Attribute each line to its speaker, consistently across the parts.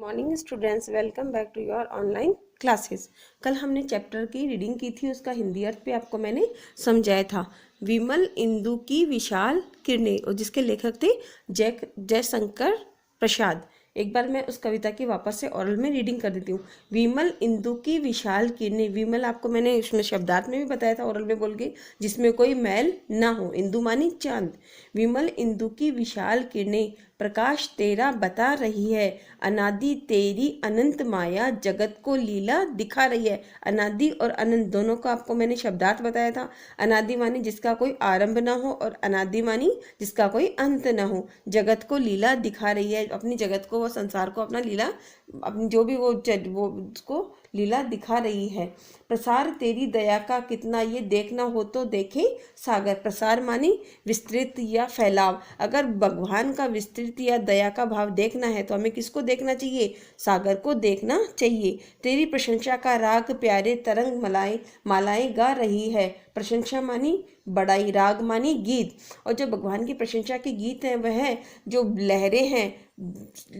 Speaker 1: Morning students, welcome back to your online classes. कल हमने chapter की रीडिंग की थी, उसका हिंदी अर्थ पे आपको मैंने समझाया था। विमल इंदु की विशाल किरणें, और जिसके लेखक थे जयशंकर प्रसाद। एक बार मैं उस कविता की वापस से ओरल में रीडिंग कर देती हूँ। विमल इंदु की विशाल किरणें। विमल आपको मैंने इसमें शब्दार्थ में भी बताया था ओरल में बोल के, जिसमें कोई मैल ना हो। इंदु मानी चांद। विमल इंदु की विशाल किरणें प्रकाश तेरा बता रही है। अनादि तेरी अनंत माया जगत को लीला दिखा रही है। अनादि और अनंत दोनों को आपको मैंने शब्दार्थ बताया था। अनादि मानी जिसका कोई आरंभ ना हो, और अनादि मानी जिसका कोई अंत ना हो। जगत को लीला दिखा रही है, अपनी जगत को, वो संसार को अपना लीला, अपनी जो भी वो उसको लीला दिखा रही है। प्रसार तेरी दया का कितना, ये देखना हो तो देखे सागर। प्रसार मानी विस्तृत या फैलाव। अगर भगवान का विस्तृत या दया का भाव देखना है तो हमें किसको देखना चाहिए? सागर को देखना चाहिए। तेरी प्रशंसा का राग प्यारे तरंग मालाएं गा रही है। प्रशंसा मानी बड़ाई, राग मानी गीत। और जो भगवान की प्रशंसा के गीत हैं, वह जो लहरें हैं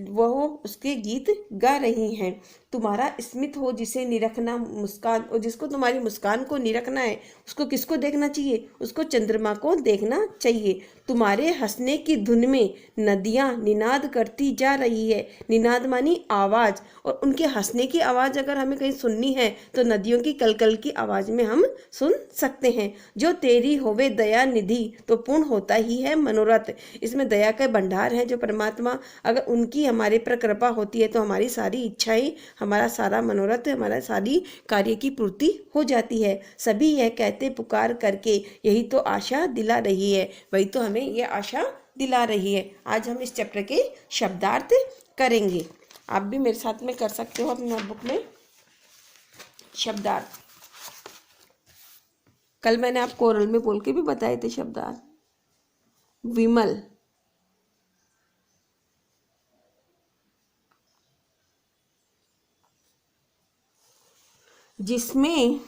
Speaker 1: वह उसके गीत गा रही हैं। तुम्हारा स्मित हो जिसे निरखना, मुस्कान, और जिसको तुम्हारी मुस्कान को निरखना है उसको किसको देखना चाहिए? उसको चंद्रमा को देखना चाहिए। तुम्हारे हंसने की धुन में नदियां निनाद करती जा रही है। निनाद मानी आवाज, और उनके हंसने की आवाज अगर हमें कहीं सुननी है तो नदियों की कलकल की आवाज में हम सुन सकते हैं। जो तेरी होवे दया निधि, तो पूर्ण होता ही है मनोरथ। इसमें दया के भंडार है जो परमात्मा, अगर उनकी हमारे पर कृपा होती है तो हमारी सारी इच्छाएं, हमारा सारा मनोरथ, हमारा सारी कार्य की पूर्ति हो जाती है। सभी यह कहते पुकार करके यही तो आशा दिला रही है, वही तो हमें यह आशा दिला रही है। आज हम इस चैप्टर के शब्दार्थ करेंगे। आप भी मेरे साथ में कर सकते हो अपनी नोटबुक में शब्दार्थ। कल मैंने आपको ओरल में बोल के भी बताए थे शब्दार्थ। विमल, जिसमें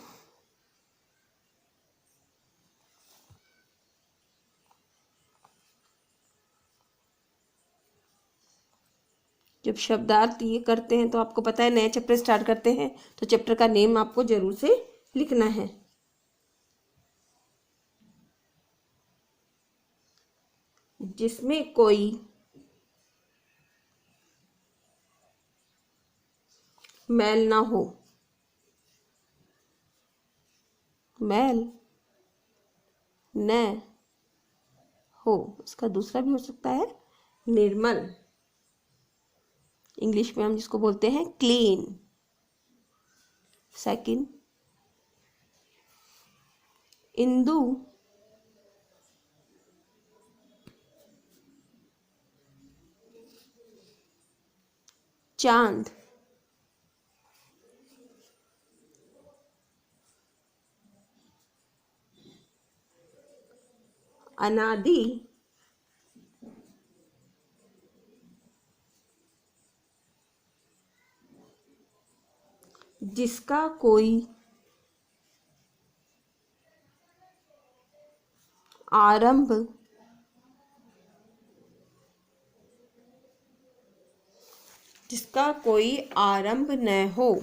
Speaker 1: जब शब्दार्थ ये करते हैं तो आपको पता है, नया चैप्टर स्टार्ट करते हैं तो चैप्टर का नेम आपको जरूर से लिखना है। जिसमें कोई मैल ना हो। मैल न हो, इसका दूसरा भी हो सकता है निर्मल। इंग्लिश में हम जिसको बोलते हैं क्लीन। सेकंड, इंदु चांद। अनादि जिसका कोई आरंभ न हो।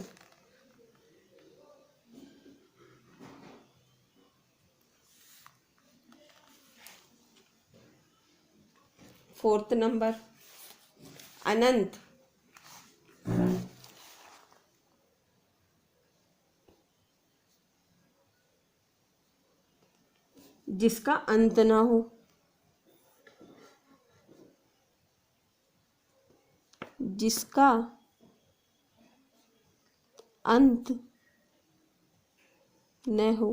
Speaker 1: फोर्थ नंबर, अनंत जिसका अंत ना हो। जिसका अंत न हो।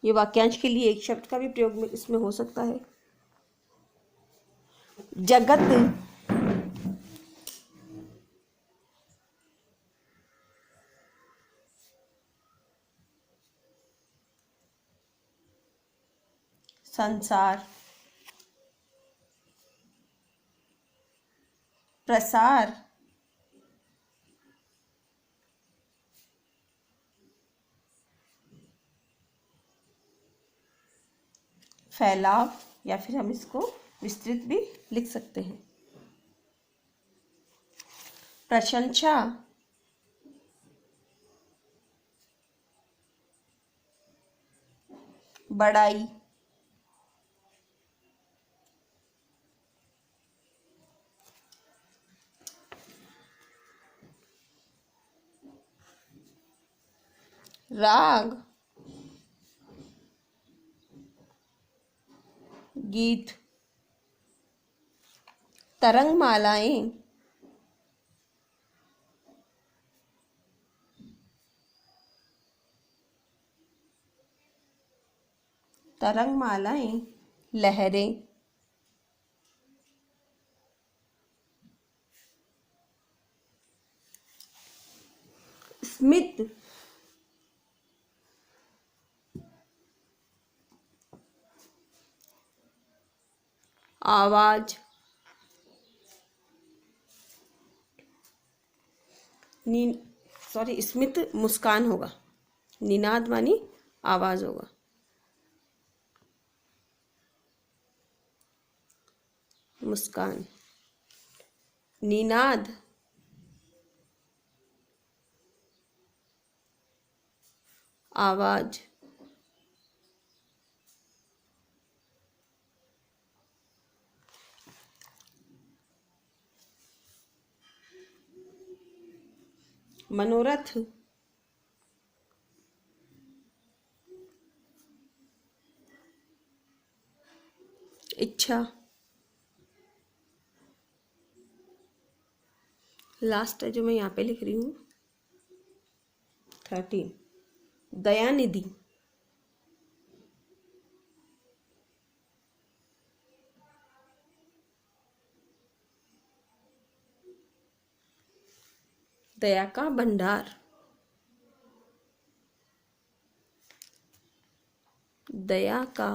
Speaker 1: ये वाक्यांश के लिए एक शब्द का भी प्रयोग में इसमें हो सकता है। जगत संसार प्रसार फैलाव, या फिर हम इसको विस्तृत भी लिख सकते हैं। प्रशंसा, बड़ाई, राग, गीत, तरंगमालाएं, तरंगमालाएं, लहरें, स्मित, आवाज, नी सॉरी स्मित मुस्कान होगा, निनाद मानी आवाज होगा। मुस्कान, निनाद, आवाज, मनोरथ, इच्छा। लास्ट है जो मैं यहाँ पे लिख रही हूँ 13, दयानिधि, दया का भंडार, दया का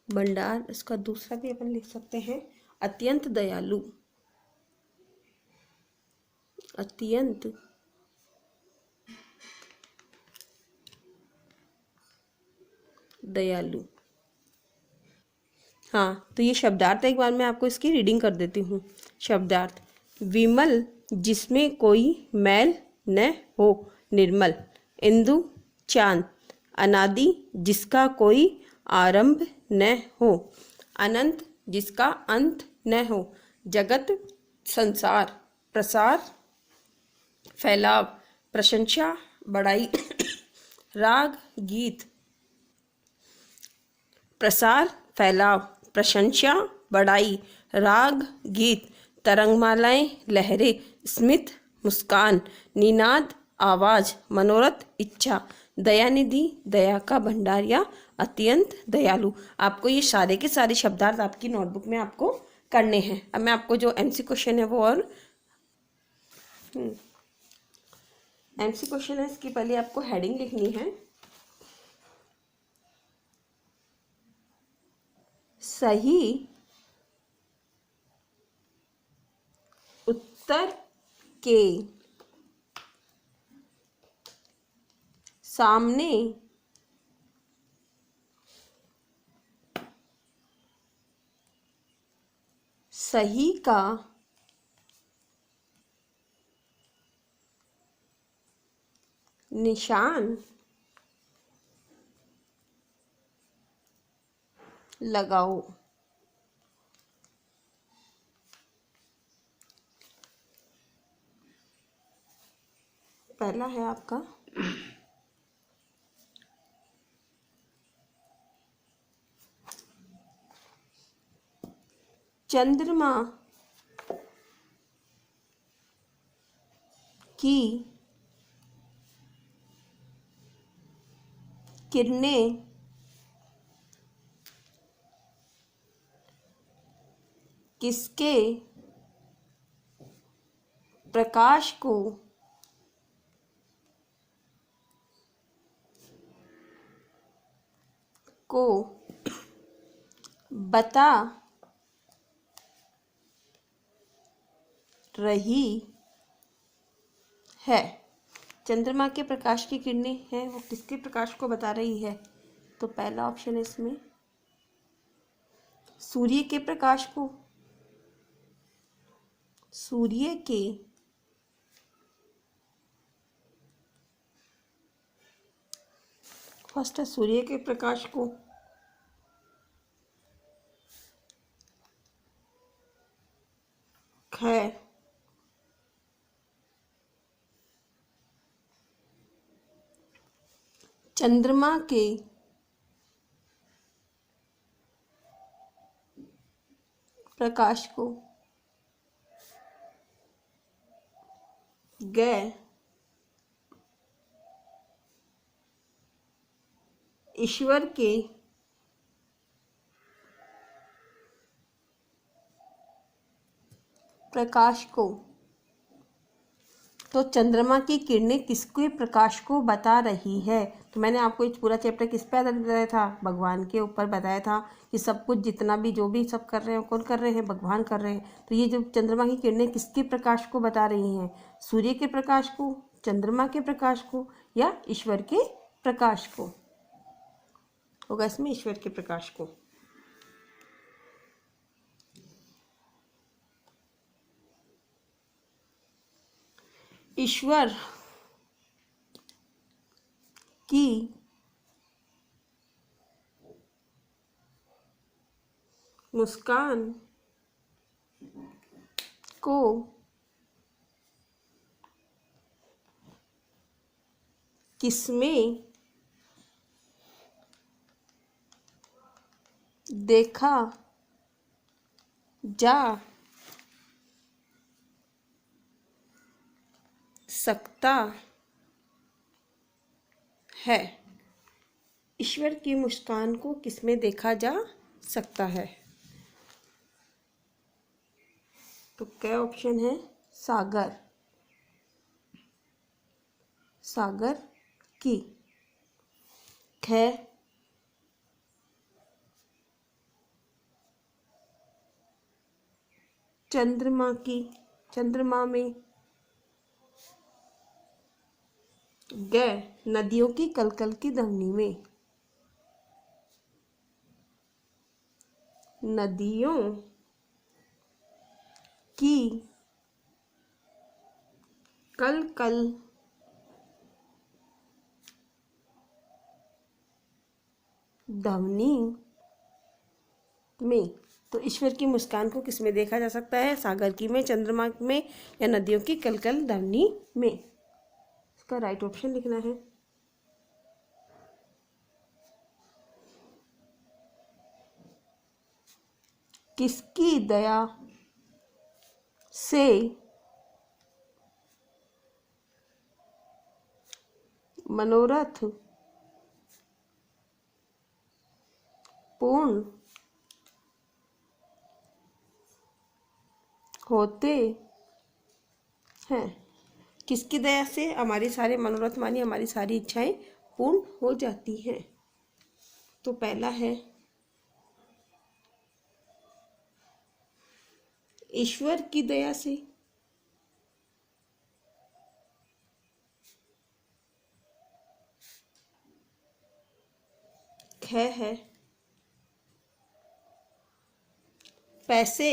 Speaker 1: भंडार। इसका दूसरा भी अपन लिख सकते हैं अत्यंत दयालु, अत्यंत दयालु। हाँ, तो ये शब्दार्थ एक बार मैं आपको इसकी रीडिंग कर देती हूँ। शब्दार्थ, विमल जिसमें कोई मैल न हो, निर्मल। इंदु, चांद। अनादि जिसका कोई आरंभ न हो, अनंत जिसका अंत न हो। जगत, संसार। प्रसार, फैलाव। प्रशंसा, बड़ाई। राग, गीत। प्रसार, फैलाव, प्रशंसा, बड़ाई, राग, गीत। तरंगमालाएं, लहरें। स्मित, मुस्कान। निनाद, आवाज। मनोरथ, इच्छा। दयानिधि, दया का भंडार या अत्यंत दयालु। आपको ये सारे के सारे शब्दार्थ आपकी नोटबुक में आपको करने हैं। अब मैं आपको जो एमसी क्वेश्चन है वो और एमसी क्वेश्चन है, इसकी पहले आपको हेडिंग लिखनी है। सही उत्तर के सामने सही का निशान लगाओ। पहला है आपका चंद्रमा की किरणें किसके प्रकाश को बता रही है। चंद्रमा के प्रकाश की किरणें हैं, वो किसके प्रकाश को बता रही है? तो पहला ऑप्शन है इसमें सूर्य के प्रकाश को, सूर्य के फर्स्ट है सूर्य के प्रकाश को, ख चंद्रमा के प्रकाश को, ग ईश्वर के प्रकाश को। तो चंद्रमा की किरणें किसके प्रकाश को बता रही है? तो मैंने आपको इस पूरा चैप्टर किस पे आधारित बताया था? भगवान के ऊपर बताया था कि सब कुछ जितना भी जो भी सब कर रहे हैं कौन कर रहे हैं? भगवान कर रहे हैं। तो ये जो चंद्रमा की किरणें किसके प्रकाश को बता रही हैं? सूर्य के प्रकाश को, चंद्रमा के प्रकाश को, या ईश्वर के प्रकाश को? होगा इसमें ईश्वर के प्रकाश को। ईश्वर की मुस्कान को किसमें देखा जा सकता है? ईश्वर की मुस्कान को किसमें देखा जा सकता है? तो क्या ऑप्शन है? सागर, सागर की। ख चंद्रमा की, चंद्रमा में। ग नदियों की कलकल की ध्वनि में, नदियों की कलकल ध्वनि में। तो ईश्वर की मुस्कान को किसमें देखा जा सकता है? सागर की में, चंद्रमा में, या नदियों की कलकल ध्वनि में? इसका राइट ऑप्शन लिखना है। किसकी दया से मनोरथ पूर्ण होते हैं? किसकी दया से हमारे सारे मनोरथ मानी हमारी सारी इच्छाएं पूर्ण हो जाती हैं? तो पहला है ईश्वर की दया से, ख है पैसे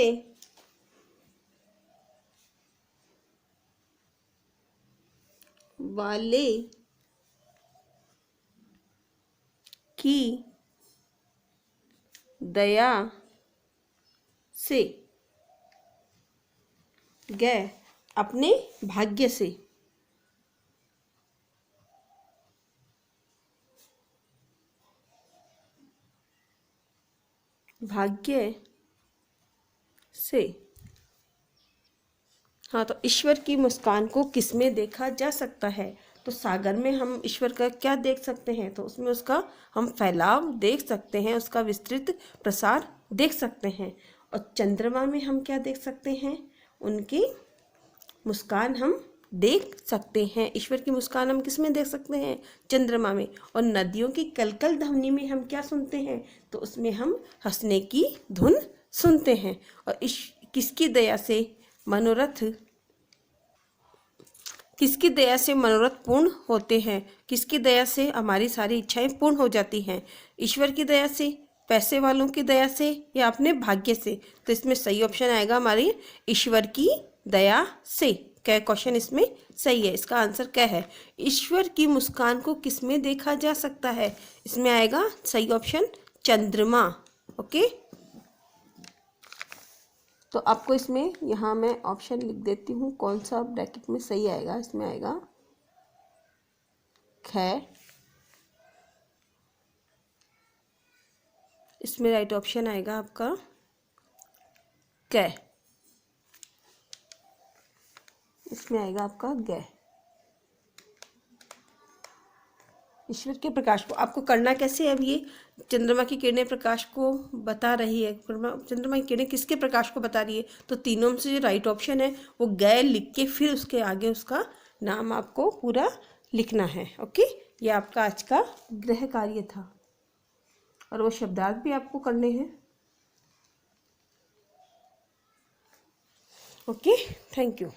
Speaker 1: वाले की दया से, ग अपने भाग्य से, भाग्य से। हाँ, तो ईश्वर की मुस्कान को किसमें देखा जा सकता है? तो सागर में हम ईश्वर का क्या देख सकते हैं? तो उसमें उसका हम फैलाव देख सकते हैं, उसका विस्तृत प्रसार देख सकते हैं। और चंद्रमा में हम क्या देख सकते हैं? उनकी मुस्कान हम देख सकते हैं। ईश्वर की मुस्कान हम किस में देख सकते हैं? चंद्रमा में। और नदियों की कलकल ध्वनि में हम क्या सुनते हैं? तो उसमें हम हंसने की धुन सुनते हैं। और किसकी दया से मनोरथ, किसकी दया से मनोरथ पूर्ण होते हैं? किसकी दया से हमारी सारी इच्छाएं पूर्ण हो जाती हैं? ईश्वर की दया से, पैसे वालों की दया से या अपने भाग्य से? तो इसमें सही ऑप्शन आएगा हमारी ईश्वर की दया से। क्या क्वेश्चन इसमें सही है? इसका आंसर क्या है? ईश्वर की मुस्कान को किसमें देखा जा सकता है? इसमें आएगा सही ऑप्शन चंद्रमा। ओके, तो आपको इसमें यहाँ मैं ऑप्शन लिख देती हूँ कौन सा ब्रैकेट में सही आएगा। इसमें आएगा ख, इसमें राइट ऑप्शन आएगा आपका कै, इसमें आएगा आपका ग। ईश्वर के प्रकाश को आपको करना कैसे है? अब ये चंद्रमा की किरणें प्रकाश को बता रही है, चंद्रमा की किरणें किसके प्रकाश को बता रही है? तो तीनों में से जो राइट ऑप्शन है वो ग लिख के फिर उसके आगे उसका नाम आपको पूरा लिखना है। ओके, ये आपका आज का गृह कार्य था और वो शब्दार्थ भी आपको करने हैं। Okay, thank you.